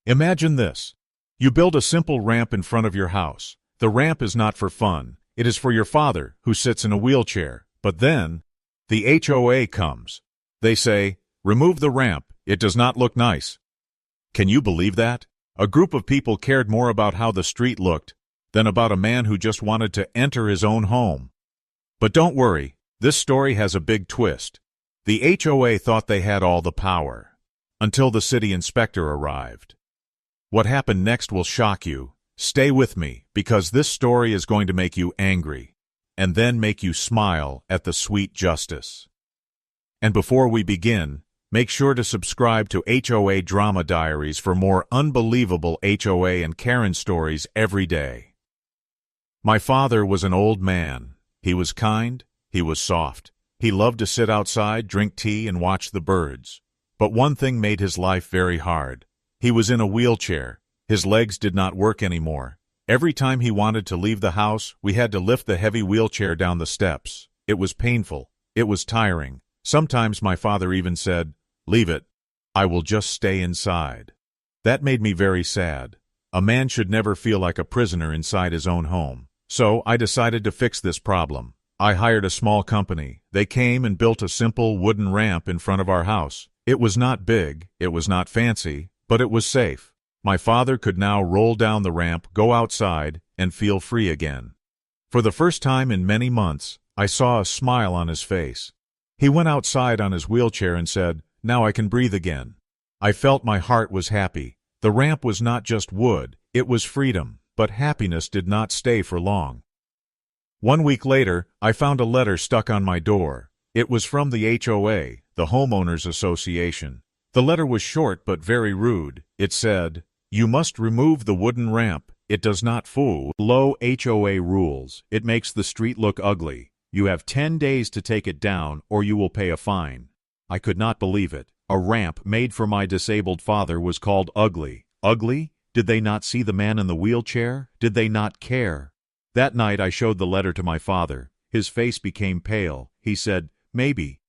Imagine this. You build a simple ramp in front of your house. The ramp is not for fun. It is for your father, who sits in a wheelchair. But then, the HOA comes. They say, "Remove the ramp. It does not look nice." Can you believe that? A group of people cared more about how the street looked than about a man who just wanted to enter his own home. But don't worry, this story has a big twist. The HOA thought they had all the power, until the city inspector arrived. What happened next will shock you. Stay with me, because this story is going to make you angry, and then make you smile at the sweet justice. And before we begin, make sure to subscribe to HOA Drama Diaries for more unbelievable HOA and Karen stories every day. My father was an old man. He was kind, he was soft. He loved to sit outside, drink tea, and watch the birds. But one thing made his life very hard. He was in a wheelchair. His legs did not work anymore. Every time he wanted to leave the house, we had to lift the heavy wheelchair down the steps. It was painful. It was tiring. Sometimes my father even said, "Leave it. I will just stay inside." That made me very sad. A man should never feel like a prisoner inside his own home. So I decided to fix this problem. I hired a small company. They came and built a simple wooden ramp in front of our house. It was not big, it was not fancy, but it was safe. My father could now roll down the ramp, go outside, and feel free again. For the first time in many months, I saw a smile on his face. He went outside on his wheelchair and said, "Now I can breathe again." I felt my heart was happy. The ramp was not just wood, it was freedom, but happiness did not stay for long. 1 week later, I found a letter stuck on my door. It was from the HOA, the Homeowners Association. The letter was short but very rude. It said, "You must remove the wooden ramp. It does not follow HOA rules. It makes the street look ugly. You have 10 days to take it down or you will pay a fine." I could not believe it. A ramp made for my disabled father was called ugly. Ugly? Did they not see the man in the wheelchair? Did they not care? That night I showed the letter to my father. His face became pale. He said, Maybe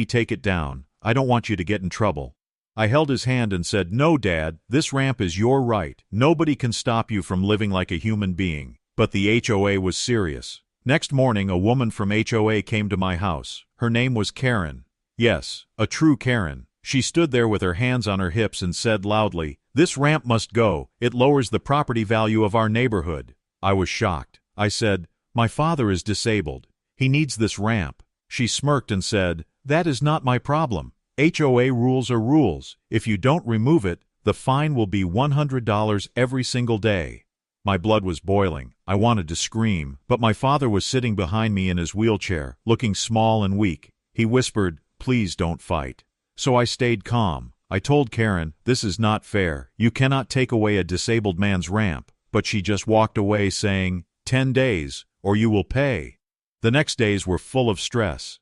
take it down. I don't want you to get in trouble." I held his hand and said, "No, Dad, this ramp is your right. Nobody can stop you from living like a human being." But the HOA was serious. Next morning, a woman from HOA came to my house. Her name was Karen. Yes, a true Karen. She stood there with her hands on her hips and said loudly, "This ramp must go. It lowers the property value of our neighborhood." I was shocked. I said, "My father is disabled. He needs this ramp." She smirked and said, "That is not my problem. HOA rules are rules. If you don't remove it, the fine will be $100 every single day." My blood was boiling. I wanted to scream, but my father was sitting behind me in his wheelchair, looking small and weak. He whispered, "Please don't fight." So I stayed calm. I told Karen, "This is not fair. You cannot take away a disabled man's ramp." But she just walked away saying, 10 days, or you will pay." The next days were full of stress.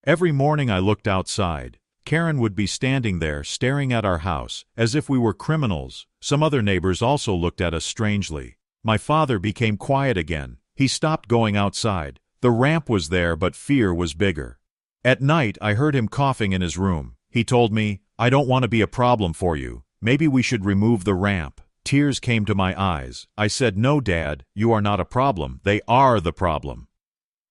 Every morning I looked outside. Karen would be standing there staring at our house, as if we were criminals. Some other neighbors also looked at us strangely. My father became quiet again. He stopped going outside. The ramp was there, but fear was bigger. At night, I heard him coughing in his room. He told me, "I don't want to be a problem for you. Maybe we should remove the ramp." Tears came to my eyes. I said, "No, Dad, you are not a problem. They are the problem."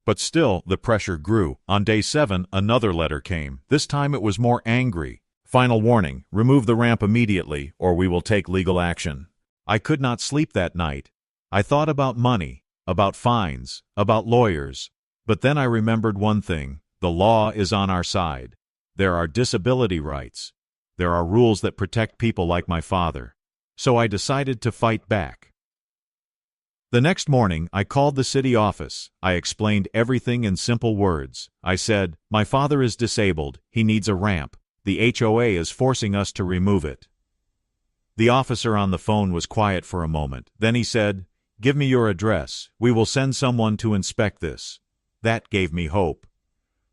But still, the pressure grew. On day 7, another letter came. This time it was more angry. "Final warning, remove the ramp immediately, or we will take legal action." I could not sleep that night. I thought about money, about fines, about lawyers. But then I remembered one thing. The law is on our side. There are disability rights. There are rules that protect people like my father. So I decided to fight back. The next morning, I called the city office. I explained everything in simple words. I said, "My father is disabled. He needs a ramp. The HOA is forcing us to remove it." The officer on the phone was quiet for a moment. Then he said, "Give me your address. We will send someone to inspect this." That gave me hope.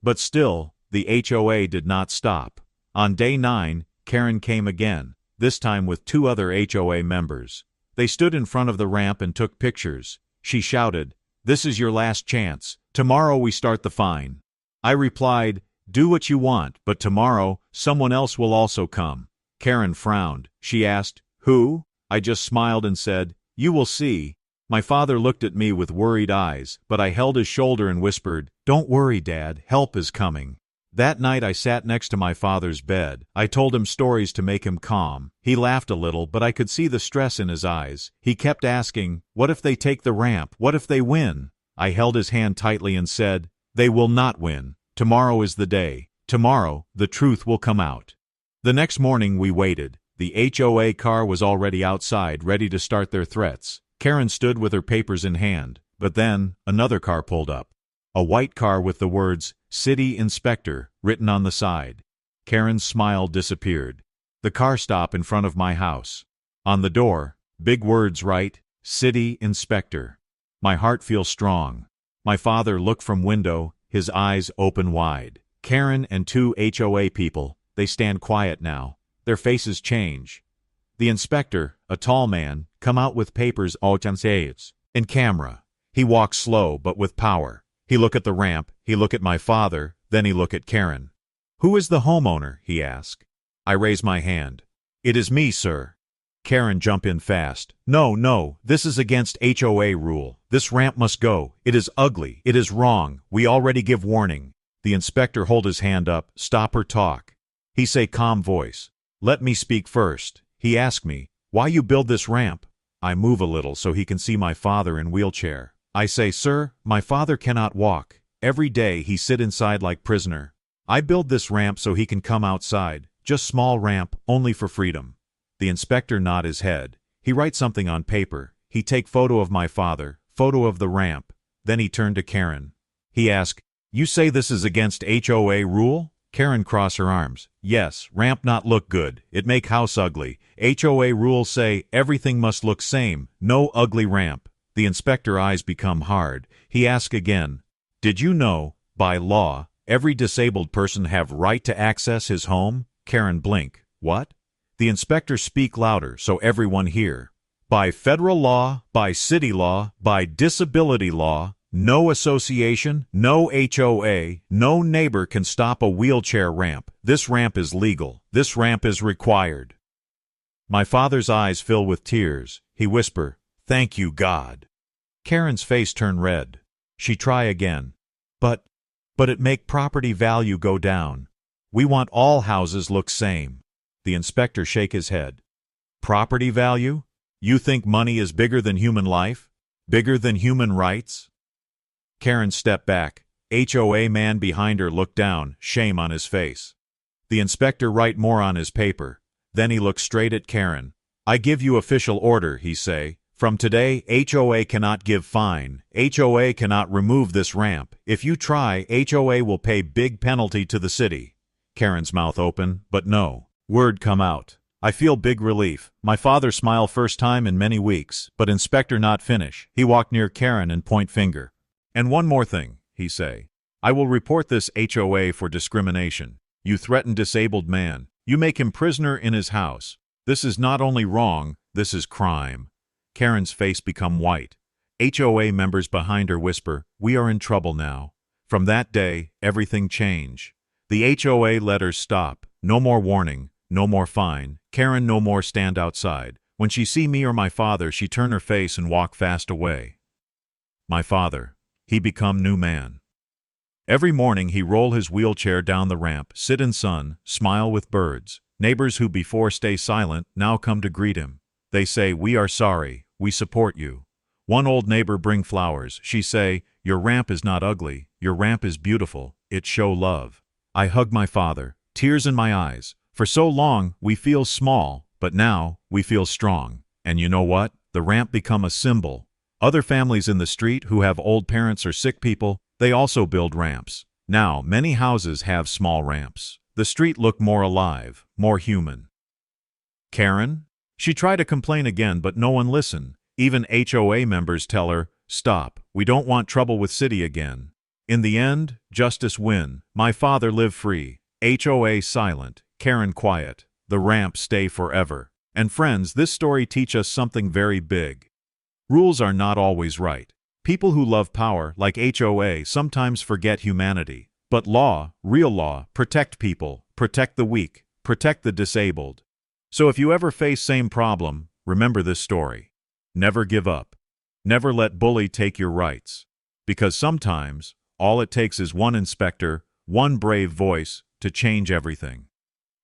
But still, the HOA did not stop. On day 9, Karen came again, this time with 2 other HOA members. They stood in front of the ramp and took pictures. She shouted, "This is your last chance. Tomorrow we start the fine." I replied, "Do what you want, but tomorrow someone else will also come." Karen frowned. She asked, Who? I just smiled and said, "You will see." My father looked at me with worried eyes, but I held his shoulder and whispered, "Don't worry, Dad, help is coming." That night I sat next to my father's bed. I told him stories to make him calm. He laughed a little, but I could see the stress in his eyes. He kept asking, "What if they take the ramp? What if they win?" I held his hand tightly and said, "They will not win. Tomorrow is the day. Tomorrow, the truth will come out." The next morning we waited. The HOA car was already outside, ready to start their threats. Karen stood with her papers in hand, but then another car pulled up. A white car with the words, "City Inspector," written on the side. Karen's smile disappeared. The car stopped in front of my house. On the door, big words write, "City Inspector." My heart feels strong. My father looked from window, his eyes open wide. Karen and two HOA people, they stand quiet now. Their faces change. The inspector, a tall man, come out with papers in camera. He walks slow but with power. He look at the ramp, he look at my father, then he look at Karen. "Who is the homeowner?" he asked. I raise my hand. "It is me, sir." Karen jump in fast. No, this is against HOA rule. This ramp must go. It is ugly. It is wrong. We already give warning." The inspector hold his hand up, "Stop her talk." He say calm voice, "Let me speak first." He ask me, "Why you build this ramp?" I move a little so he can see my father in wheelchair. I say, "Sir, my father cannot walk. Every day he sit inside like prisoner. I build this ramp so he can come outside. Just small ramp, only for freedom." The inspector nod his head. He write something on paper. He take photo of my father, photo of the ramp. Then he turned to Karen. He ask, "You say this is against HOA rule?" Karen cross her arms. "Yes, ramp not look good. It make house ugly. HOA rules say everything must look same. No ugly ramp." The inspector eyes become hard. He ask again, "Did you know, by law, every disabled person have right to access his home?" Karen blink. "What?" The inspector speak louder so everyone hear. "By federal law, by city law, by disability law, no association, no HOA, no neighbor can stop a wheelchair ramp. This ramp is legal. This ramp is required." My father's eyes fill with tears. He whisper, "Thank you, God." Karen's face turn red. She try again. But it make property value go down. We want all houses look same." The inspector shake his head. "Property value? You think money is bigger than human life? Bigger than human rights?" Karen stepped back. HOA man behind her looked down, shame on his face. The inspector write more on his paper. Then he looked straight at Karen. "I give you official order," he say. "From today, HOA cannot give fine. HOA cannot remove this ramp. If you try, HOA will pay big penalty to the city." Karen's mouth open, but no word come out. I feel big relief. My father smile first time in many weeks, but inspector not finish. He walk near Karen and point finger. "And one more thing," he say. "I will report this HOA for discrimination. You threaten disabled man. You make him prisoner in his house. This is not only wrong, this is crime." Karen's face become white. HOA members behind her whisper, "We are in trouble now." From that day, everything changed. The HOA let her stop. No more warning, no more fine. Karen no more stand outside. When she see me or my father, she turn her face and walk fast away. My father, he become new man. Every morning he roll his wheelchair down the ramp, sit in sun, smile with birds. Neighbors who before stay silent now come to greet him. They say, "We are sorry, we support you." One old neighbor bring flowers. She say, "Your ramp is not ugly, your ramp is beautiful, it show love." I hug my father, tears in my eyes. For so long, we feel small, but now, we feel strong. And you know what? The ramp become a symbol. Other families in the street who have old parents or sick people, they also build ramps. Now, many houses have small ramps. The street look more alive, more human. Karen? She tried to complain again, but no one listened. Even HOA members tell her, "Stop, we don't want trouble with city again." In the end, justice win. My father live free. HOA silent. Karen quiet. The ramp stay forever. And friends, this story teach us something very big. Rules are not always right. People who love power, like HOA, sometimes forget humanity. But law, real law, protect people, protect the weak, protect the disabled. So if you ever face same problem, remember this story. Never give up. Never let bully take your rights. Because sometimes, all it takes is one inspector, one brave voice, to change everything.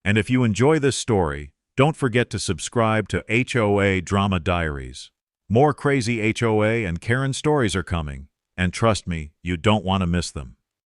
And if you enjoy this story, don't forget to subscribe to HOA Drama Diaries. More crazy HOA and Karen stories are coming, and trust me, you don't want to miss them.